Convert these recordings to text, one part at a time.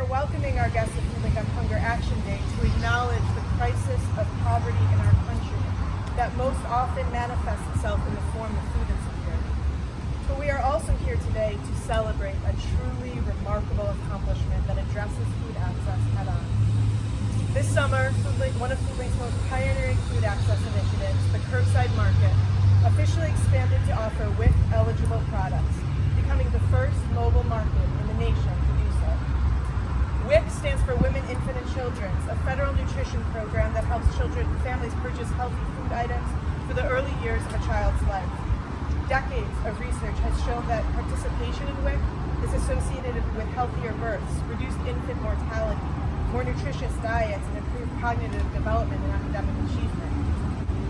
welcoming our guests at Foodlink on Hunger Action Day to acknowledge the crisis of poverty in our country that most often manifests itself in the form of food insecurity. But we are also here today to celebrate a truly remarkable accomplishment that addresses food access head-on. This summer, one of Foodlink's most pioneering food access initiatives, the Curbside Market, officially expanded to offer WIC-eligible products, becoming the first mobile market in the nation to do so. WIC stands for Women, Infant, and Children's, a federal nutrition program that helps families purchase healthy food items for the early years of a child's life. Decades of research has shown that participation in WIC is associated with healthier births, reduced infant mortality, more nutritious diets, and improved cognitive development and academic achievement.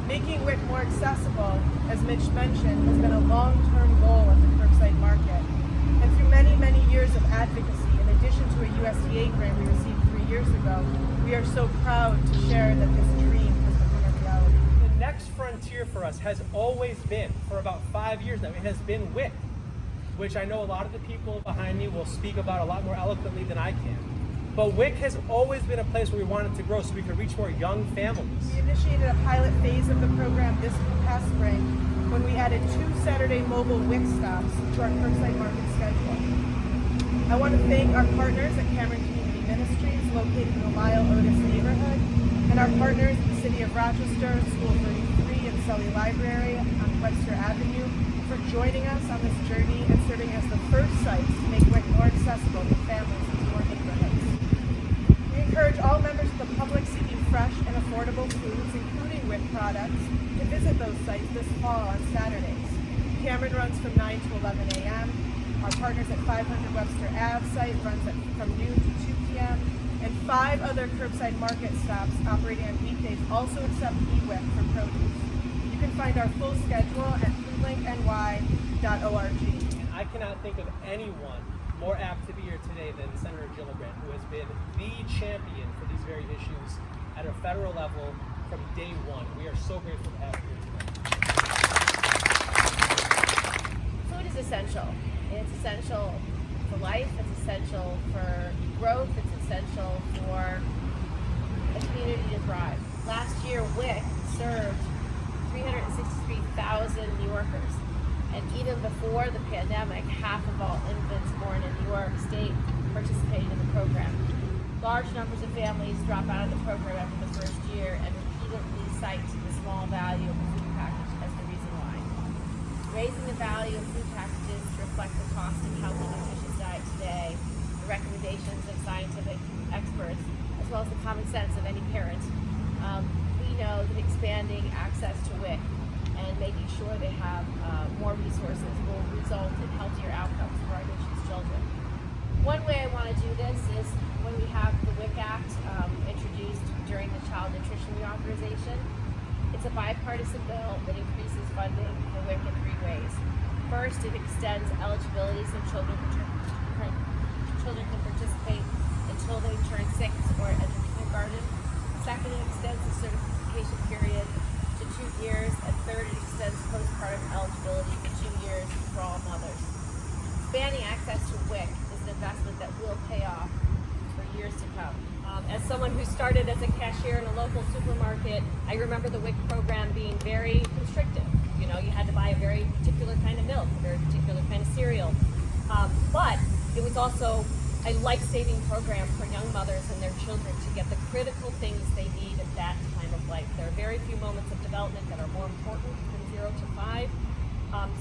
Making WIC more accessible, as Mitch mentioned, has been a long-term goal of the Curbside Market. And through many, many years of advocacy, in addition to a USDA grant we received 3 years ago, we are so proud to share that this dream has become a reality. The next frontier for us has always been, for about 5 years now, it has been WIC, which I know a lot of the people behind me will speak about a lot more eloquently than I can. But WIC has always been a place where we wanted to grow so we could reach more young families. We initiated a pilot phase of the program this past spring when we added 2 Saturday mobile WIC stops to our Curbside Market schedule. I want to thank our partners at Cameron Community Ministries, located in the Lyle Otis neighborhood, and our partners in the City of Rochester, School 33, and Sully Library on Webster Avenue for joining us on this journey and serving as the first sites to make WIC more accessible to families in more neighborhoods. We encourage all members of the public seeking fresh and affordable foods, including WIC products, to visit those sites this fall on Saturdays. Cameron runs from 9 to 11 a.m. Our partners at 500 Webster Ave site runs from noon to 2 p.m. And 5 other Curbside Market stops operating on weekdays also accept e-WIC for produce. You can find our full schedule at foodlinkny.org. And I cannot think of anyone more apt to be here today than Senator Gillibrand, who has been the champion for these very issues at a federal level from day one. We are so grateful to have you here today. Food is essential. It's essential for life, it's essential for growth, it's essential for a community to thrive. Last year, WIC served 363,000 New Yorkers. And even before the pandemic, half of all infants born in New York State participated in the program. Large numbers of families drop out of the program after the first year and repeatedly cite the small value of the food package as the reason why. Raising the value of food packages to reflect the cost of healthy, nutritious diet today, the recommendations of scientific experts, as well as the common sense of any parent, we know that expanding access to WIC and making sure they have more resources will result in healthier outcomes for our nation's children. One way I want to do this is when we have the WIC Act introduced during the Child Nutrition Reauthorization. It's a bipartisan bill that increases funding for WIC in 3 ways. First, it extends eligibility so children can participate until they turn 6 or enter kindergarten. Second, it extends the certification period to 2 years, and third, it extends postpartum eligibility to 2 years for all mothers. Expanding access to WIC is an investment that will pay off for years to come. As someone who started as a cashier in a local supermarket, I remember the WIC program being very constrictive. You know, you had to buy a very particular kind of milk, a very particular kind of cereal. But it was also a life-saving program for young mothers and their children to get the critical things they need at that time of life. There are very few moments of development that are more important than 0 to 5.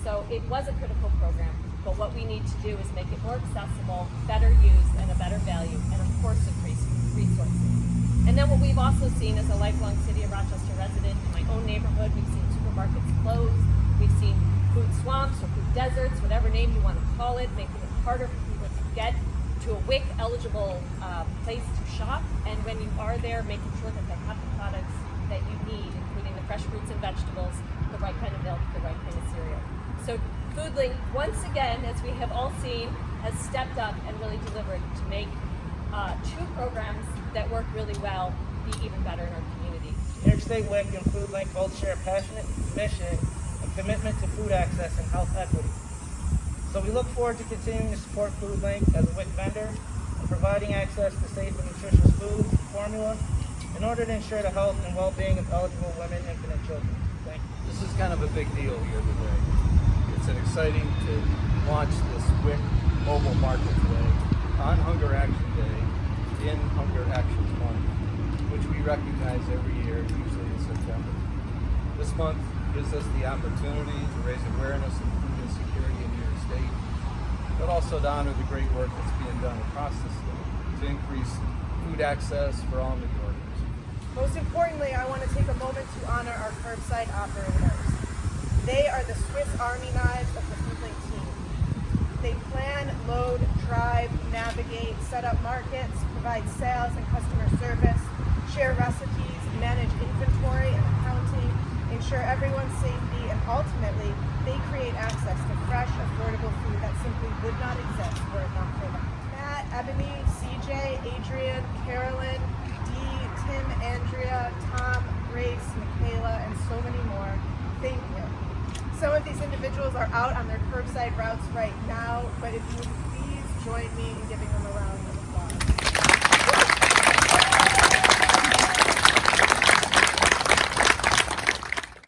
So it was a critical program, but what we need to do is make it more accessible, better used, and a better value, and of course increase resources. And then what we've also seen as a lifelong City of Rochester resident in my own neighborhood, we've seen supermarkets close, we've seen food swamps or food deserts, whatever name you want to call it, making it harder for people to get to a WIC-eligible place to shop, and when you are there, making sure that they have the products that you need, including the fresh fruits and vegetables, the right kind of milk, the right kind of cereal. So Foodlink, once again, as we have all seen, has stepped up and really delivered to make 2 programs that work really well be even better in our community. Interstate WIC and Foodlink both share a passionate mission and commitment to food access and health equity. So we look forward to continuing to support Foodlink as a WIC vendor and providing access to safe and nutritious foods, formula, in order to ensure the health and well-being of eligible women, infant, and children. Thank you. This is kind of a big deal here today. It's an exciting to launch this WIC mobile market today on Hunger Action Day in Hunger Action Month, which we recognize every year, usually in September. This month gives us the opportunity to raise awareness of food insecurity in New York State, but also to honor the great work that's being done across the state to increase food access for all New Yorkers. Most importantly, I want to take a moment to honor our curbside operators. They are the Swiss Army knives of the Foodlink team. They plan, load, drive, navigate, set up markets, provide sales and customer service, share recipes, manage inventory and accounting, ensure everyone's safety, and ultimately, they create access to fresh, affordable food that simply would not exist were it not for them. Matt, Ebony, CJ, Adrian, Carolyn, Dee, Tim, Andrea, Tom, Grace, Michaela, and so many more, thank you. Some of these individuals are out on their curbside routes right now, but if you would please join me in giving them a round of